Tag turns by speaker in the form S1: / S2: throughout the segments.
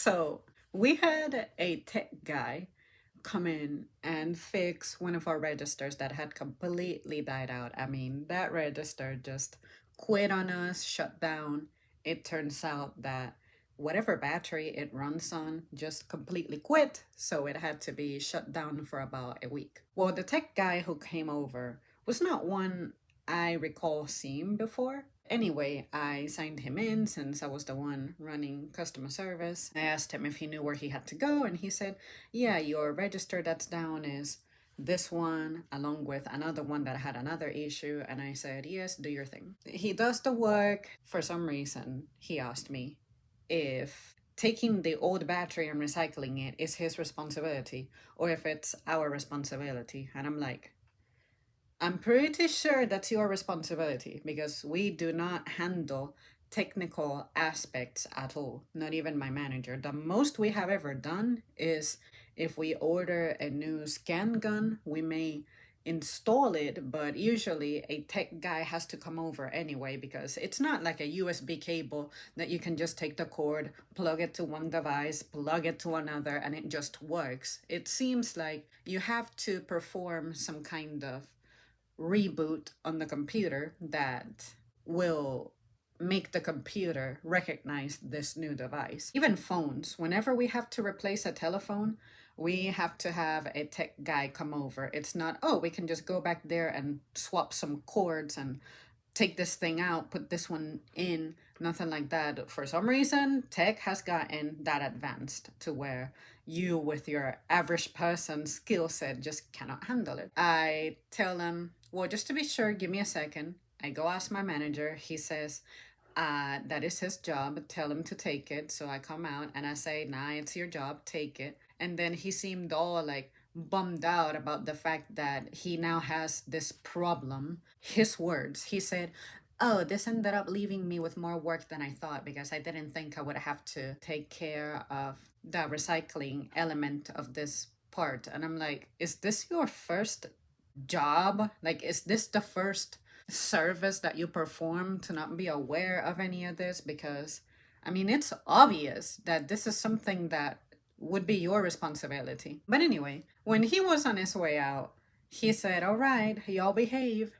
S1: So we had a tech guy come in and fix one of our registers that had completely died out. I mean, that register just quit on us, shut down. It turns out that whatever battery it runs on just completely quit, so it had to be shut down for about a week. Well, the tech guy who came over was not one I recall seeing before. Anyway, I signed him in since I was the one running customer service. I asked him if he knew where he had to go, and he said, yeah, your register that's down is this one, along with another one that had another issue. And I said, yes, do your thing. He does the work. For some reason, he asked me if taking the old battery and recycling it is his responsibility or if it's our responsibility. And I'm like, I'm pretty sure that's your responsibility because we do not handle technical aspects at all, not even my manager. The most we have ever done is if we order a new scan gun, we may install it, but usually a tech guy has to come over anyway because it's not like a USB cable that you can just take the cord, plug it to one device, plug it to another, and it just works. It seems like you have to perform some kind of reboot on the computer that will make the computer recognize this new device. Even phones, whenever we have to replace a telephone, we have to have a tech guy come over. It's not, oh, we can just go back there and swap some cords and take this thing out, put this one in, nothing like that. For some reason, tech has gotten that advanced to where you, with your average person skill set, just cannot handle it. I tell them, well, just to be sure, give me a second. I go ask my manager. He says, that is his job. Tell him to take it. So I come out and I say, nah, it's your job. Take it. And then he seemed all like bummed out about the fact that he now has this problem. His words, he said, oh, this ended up leaving me with more work than I thought because I didn't think I would have to take care of the recycling element of this part. And I'm like, is this your first job? Like, is this the first service that you perform to not be aware of any of this? Because, I mean, it's obvious that this is something that would be your responsibility. But anyway, when he was on his way out, he said, all right, y'all behave.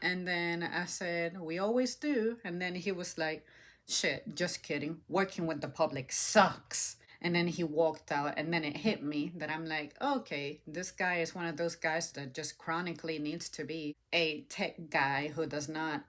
S1: And then I said, we always do. And then he was like, shit, just kidding. Working with the public sucks. And then he walked out, and then it hit me that I'm like, okay, this guy is one of those guys that just chronically needs to be a tech guy who does not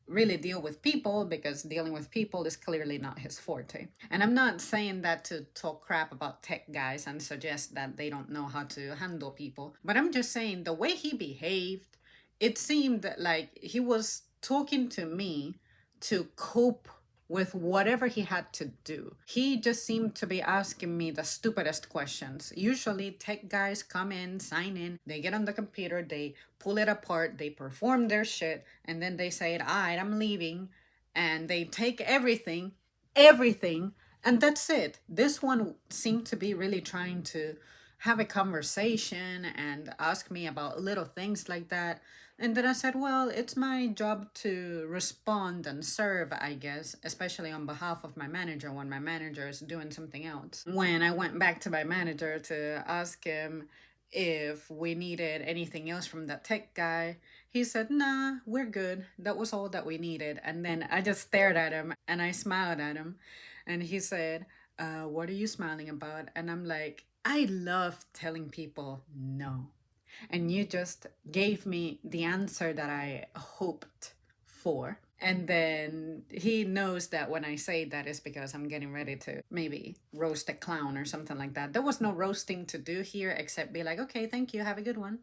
S1: really deal with people because dealing with people is clearly not his forte. And I'm not saying that to talk crap about tech guys and suggest that they don't know how to handle people, but I'm just saying the way he behaved, it seemed like he was talking to me to cope with whatever he had to do. He just seemed to be asking me the stupidest questions. Usually tech guys come in, sign in, they get on the computer, they pull it apart, they perform their shit, and then they say, all right, I'm leaving. And they take everything, and that's it. This one seemed to be really trying to have a conversation and ask me about little things like that. And then I said, well, it's my job to respond and serve, I guess, especially on behalf of my manager when my manager is doing something else. When I went back to my manager to ask him if we needed anything else from that tech guy, he said, nah, we're good. That was all that we needed. And then I just stared at him and I smiled at him. And he said, what are you smiling about? And I'm like, I love telling people no. And you just gave me the answer that I hoped for. And then he knows that when I say that is because I'm getting ready to maybe roast a clown or something like that. There was no roasting to do here except be like, okay, thank you. Have a good one.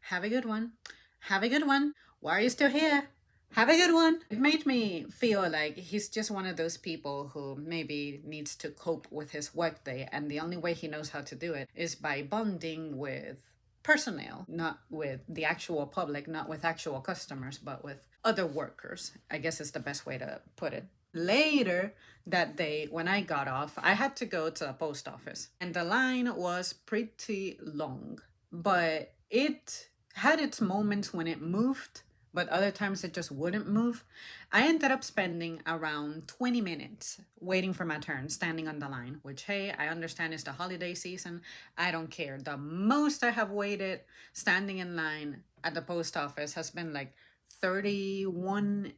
S1: Have a good one. Have a good one. Why are you still here? Have a good one. It made me feel like he's just one of those people who maybe needs to cope with his workday. And the only way he knows how to do it is by bonding with personnel, not with the actual public, not with actual customers, but with other workers, I guess is the best way to put it. Later that day, when I got off, I had to go to a post office, and the line was pretty long, but it had its moments when it moved but other times it just wouldn't move. I ended up spending around 20 minutes waiting for my turn, standing on the line, which, hey, I understand is the holiday season. I don't care. The most I have waited standing in line at the post office has been like 31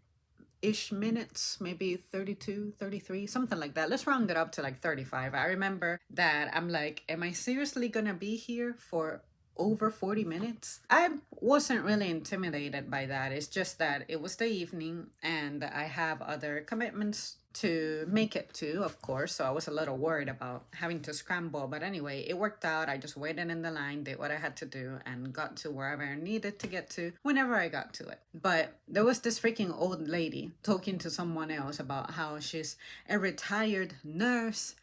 S1: ish minutes, maybe 32, 33, something like that. Let's round it up to like 35. I remember that I'm like, am I seriously gonna be here for over 40 minutes? I wasn't really intimidated by that. It's just that it was the evening and I have other commitments to make it to, of course. So I was a little worried about having to scramble. But anyway, it worked out. I just waited in the line, did what I had to do, and got to wherever I needed to get to whenever I got to it. But there was this freaking old lady talking to someone else about how she's a retired nurse.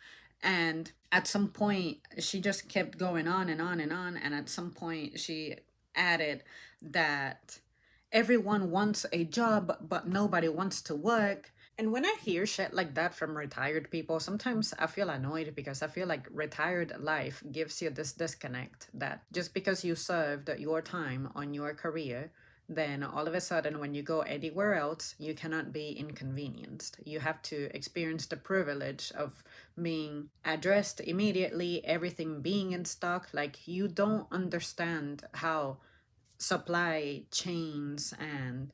S1: And at some point, she just kept going on and on and on. And at some point, she added that everyone wants a job, but nobody wants to work. And when I hear shit like that from retired people, sometimes I feel annoyed because I feel like retired life gives you this disconnect that just because you served your time on your career, then all of a sudden when you go anywhere else, you cannot be inconvenienced. You have to experience the privilege of being addressed immediately, everything being in stock. Like, you don't understand how supply chains and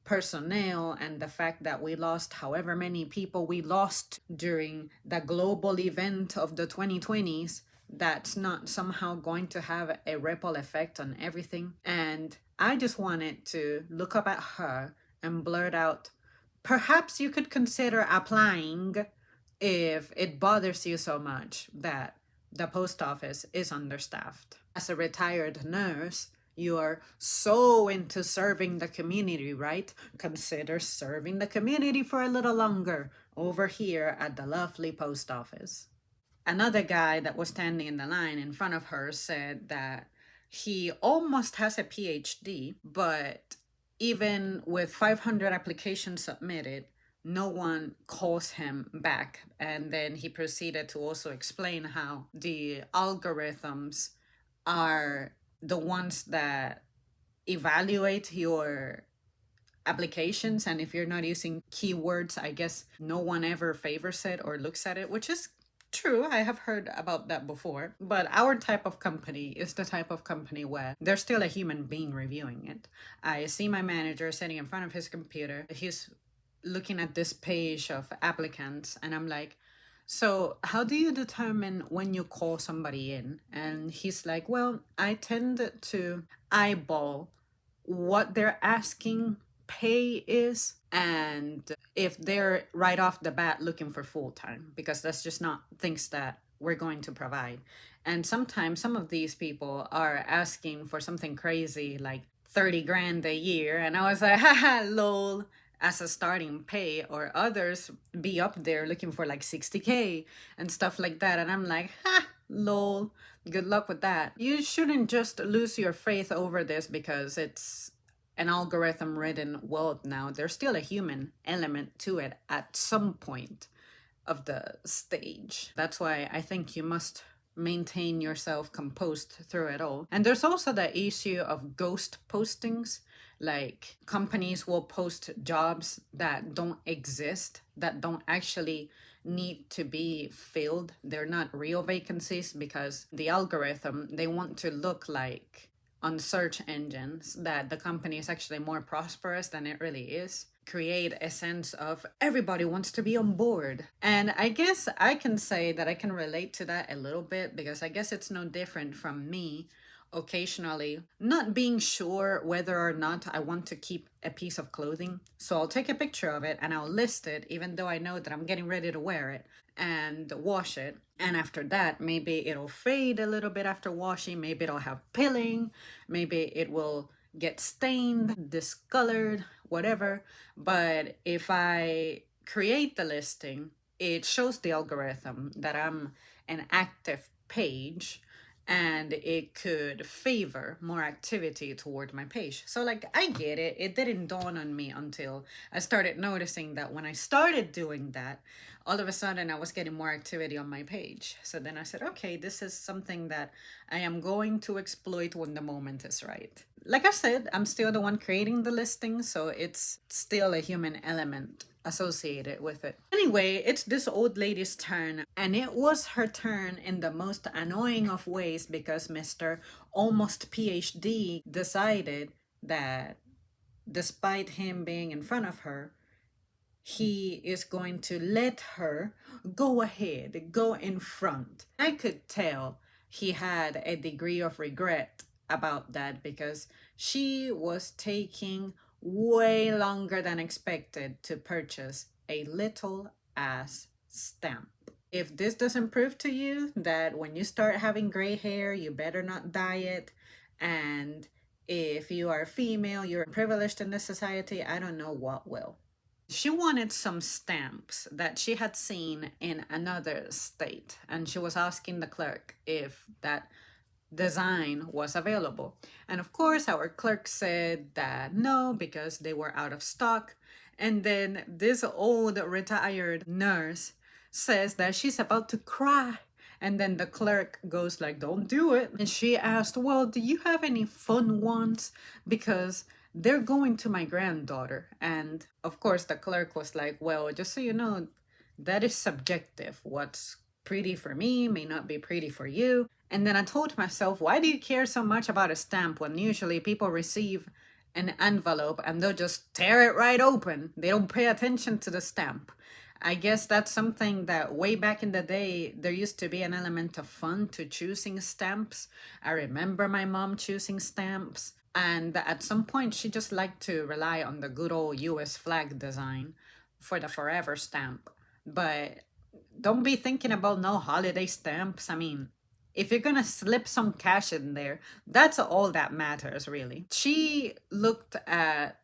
S1: personnel and the fact that we lost however many people we lost during the global event of the 2020s, that's not somehow going to have a ripple effect on everything. And I just wanted to look up at her and blurt out, perhaps you could consider applying if it bothers you so much that the post office is understaffed. As a retired nurse, you are so into serving the community, right? Consider serving the community for a little longer over here at the lovely post office. Another guy that was standing in the line in front of her said that he almost has a PhD, but even with 500 applications submitted, no one calls him back. And then he proceeded to also explain how the algorithms are the ones that evaluate your applications, and if you're not using keywords, I guess no one ever favors it or looks at it, which is true. I have heard about that before. But our type of company is the type of company where there's still a human being reviewing it. I see my manager sitting in front of his computer. He's looking at this page of applicants, and I'm like, so how do you determine when you call somebody in? And he's like, well, I tend to eyeball what they're asking pay is, and if they're right off the bat looking for full time, because that's just not things that we're going to provide. And sometimes some of these people are asking for something crazy like 30 grand a year, and I was like, haha, lol, as a starting pay. Or others be up there looking for like 60K and stuff like that, and I'm like, ha, lol, good luck with that. You shouldn't just lose your faith over this because it's an algorithm ridden world now. There's still a human element to it at some point of the stage. That's why I think you must maintain yourself composed through it all. And there's also the issue of ghost postings. Like, companies will post jobs that don't exist, that don't actually need to be filled. They're not real vacancies because the algorithm, they want to look like on search engines that the company is actually more prosperous than it really is. Create a sense of everybody wants to be on board. And I guess I can say that I can relate to that a little bit, because I guess it's no different from me occasionally not being sure whether or not I want to keep a piece of clothing. So I'll take a picture of it and I'll list it, even though I know that I'm getting ready to wear it, and wash it. And after that, maybe it'll fade a little bit after washing. Maybe it'll have pilling. Maybe it will get stained, discolored, whatever. But if I create the listing, it shows the algorithm that I'm an active page, and it could favor more activity toward my page. So, like, I get it. It didn't dawn on me until I started noticing that when I started doing that, all of a sudden I was getting more activity on my page. So then I said, okay, this is something that I am going to exploit when the moment is right. Like I said, I'm still the one creating the listing, so it's still a human element associated with it. Anyway, it's this old lady's turn, and it was her turn in the most annoying of ways because Mr. Almost PhD decided that despite him being in front of her, he is going to let her go ahead, go in front. I could tell he had a degree of regret about that because she was taking way longer than expected to purchase a little ass stamp. If this doesn't prove to you that when you start having gray hair, you better not dye it, and if you are female, you're privileged in this society, I don't know what will. She wanted some stamps that she had seen in another state, and she was asking the clerk if that design was available. And of course, our clerk said that no, because they were out of stock. And then this old retired nurse says that she's about to cry. And then the clerk goes like, don't do it. And she asked, well, do you have any fun ones? Because they're going to my granddaughter. And of course, the clerk was like, well, just so you know, that is subjective. What's pretty for me may not be pretty for you. And then I told myself, why do you care so much about a stamp when usually people receive an envelope and they'll just tear it right open? They don't pay attention to the stamp. I guess that's something that way back in the day, there used to be an element of fun to choosing stamps. I remember my mom choosing stamps. And at some point, she just liked to rely on the good old US flag design for the forever stamp. But don't be thinking about no holiday stamps. I mean, if you're gonna slip some cash in there, that's all that matters, really. She looked at,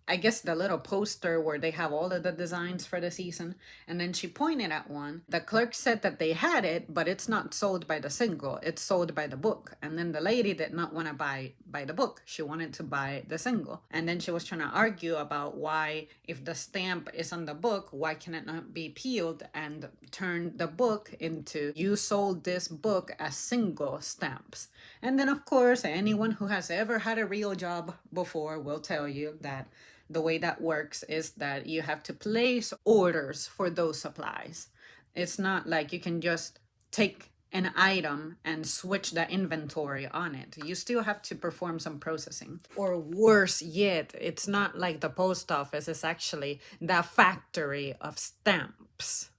S1: I guess, the little poster where they have all of the designs for the season, and then she pointed at one. The clerk said that they had it, but it's not sold by the single, it's sold by the book. And then the lady did not want to buy the book, she wanted to buy the single. And then she was trying to argue about why, if the stamp is on the book, why can it not be peeled and turn the book into, you sold this book as single stamps. And then of course, anyone who has ever had a real job before will tell you that the way that works is that you have to place orders for those supplies. It's not like you can just take an item and switch the inventory on it. You still have to perform some processing. Or worse yet, it's not like the post office is actually the factory of stamps.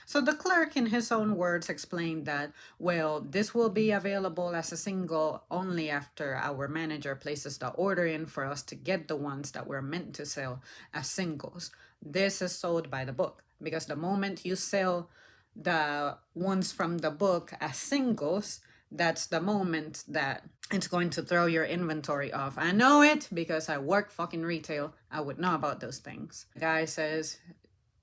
S1: So the clerk, in his own words, explained that, well, this will be available as a single only after our manager places the order in for us to get the ones that we're meant to sell as singles. This is sold by the book, because the moment you sell the ones from the book as singles, that's the moment that it's going to throw your inventory off. I know it because I work fucking retail. I would know about those things. The guy says,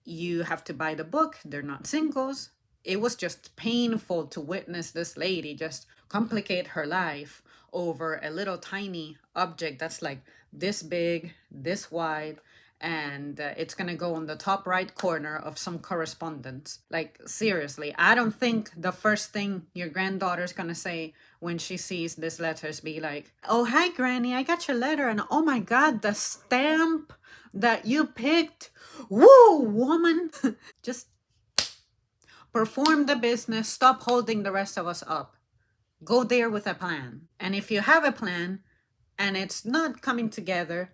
S1: you have to buy the book, they're not singles. It was just painful to witness this lady just complicate her life over a little tiny object that's like this big, this wide, and it's gonna go on the top right corner of some correspondence. Like, seriously, I don't think the first thing your granddaughter's gonna say when she sees these letters be like, oh, hi, Granny, I got your letter, and oh my God, the stamp that you picked. Woo, woman. Just perform the business. Stop holding the rest of us up. Go there with a plan. And if you have a plan and it's not coming together,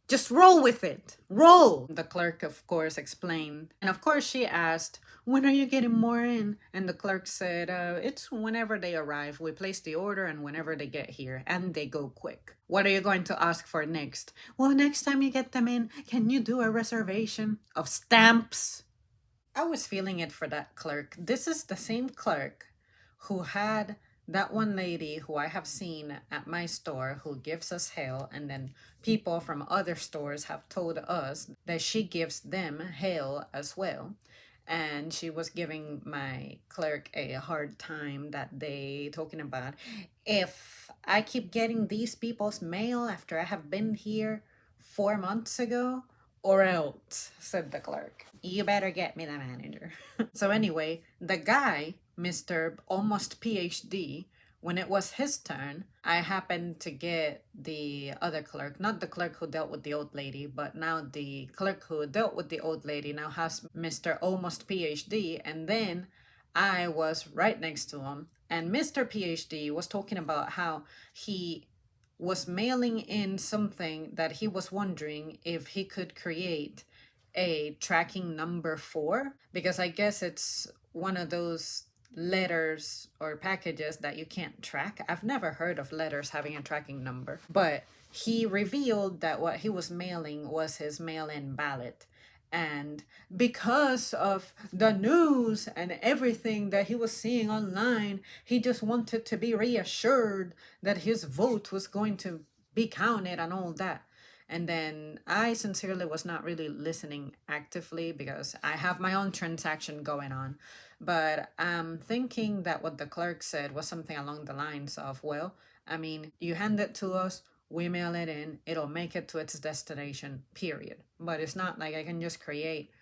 S1: just roll with it. Roll. The clerk, of course, explained. And of course, she asked, when are you getting more in? And the clerk said, it's whenever they arrive. We place the order and whenever they get here. And they go quick. What are you going to ask for next? Well, next time you get them in, can you do a reservation of stamps? I was feeling it for that clerk. This is the same clerk who had that one lady who I have seen at my store who gives us hell, and then people from other stores have told us that she gives them hell as well. and she was giving my clerk a hard time that day, talking about, if I keep getting these people's mail after I have been here 4 months ago, or else, said the clerk, you better get me the manager. So anyway, the guy, Mr. Almost PhD, when it was his turn, I happened to get the other clerk, not the clerk who dealt with the old lady, but now the clerk who dealt with the old lady now has Mr. Almost PhD. And then I was right next to him, and Mr. PhD was talking about how he was mailing in something that he was wondering if he could create a tracking number for, because I guess it's one of those letters or packages that you can't track. I've never heard of letters having a tracking number, but he revealed that what he was mailing was his mail in ballot. And because of the news and everything that he was seeing online, he just wanted to be reassured that his vote was going to be counted and all that. And then I sincerely was not really listening actively because I have my own transaction going on. But I'm thinking that what the clerk said was something along the lines of, well, I mean, you hand it to us, we mail it in, it'll make it to its destination, period. But it's not like I can just create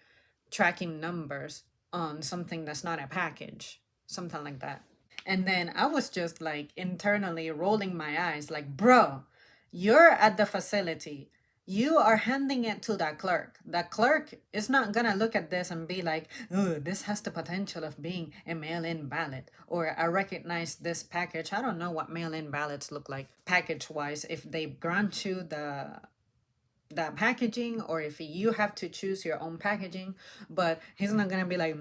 S1: tracking numbers on something that's not a package, something like that. And then I was just like internally rolling my eyes, like, bro, you're at the facility. You are handing it to that clerk. That clerk is not gonna look at this and be like, oh, this has the potential of being a mail in ballot. Or I recognize this package. I don't know what mail in ballots look like package wise, if they grant you the packaging or if you have to choose your own packaging. But he's not gonna be like,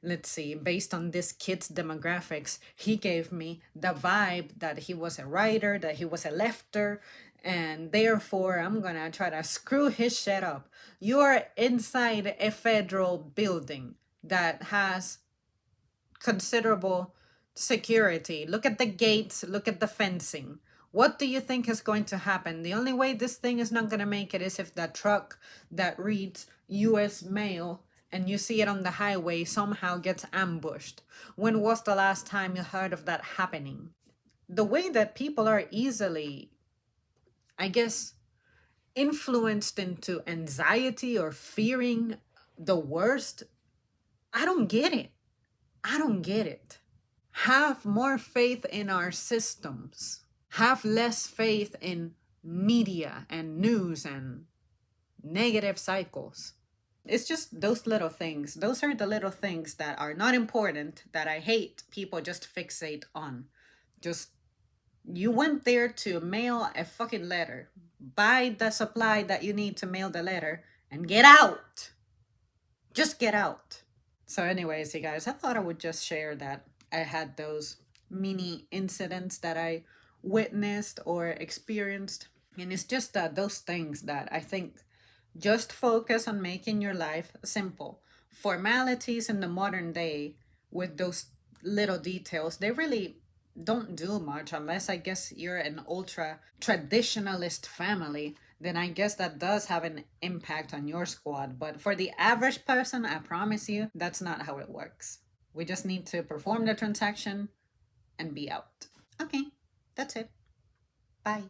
S1: let's see, based on this kid's demographics, he gave me the vibe that he was a writer, that he was a lefter, and therefore I'm gonna try to screw his shit up. You are inside a federal building that has considerable security. Look at the gates, look at the fencing. What do you think is going to happen? The only way this thing is not going to make it is if that truck that reads US mail and you see it on the highway somehow gets ambushed. When was the last time you heard of that happening? The way that people are easily, I guess, influenced into anxiety or fearing the worst, I don't get it. I don't get it. Have more faith in our systems. Have less faith in media and news and negative cycles. It's just those little things. Those are the little things that are not important that I hate people just fixate on. Just, you went there to mail a fucking letter. Buy the supply that you need to mail the letter and get out. Just get out. So anyways, you guys, I thought I would just share that I had those mini incidents that I witnessed or experienced. And it's just those things that I think just focus on making your life simple. Formalities in the modern day with those little details, they really don't do much unless I guess you're an ultra traditionalist family. Then I guess that does have an impact on your squad. But for the average person, I promise you, that's not how it works. We just need to perform the transaction and be out. Okay, that's it. Bye.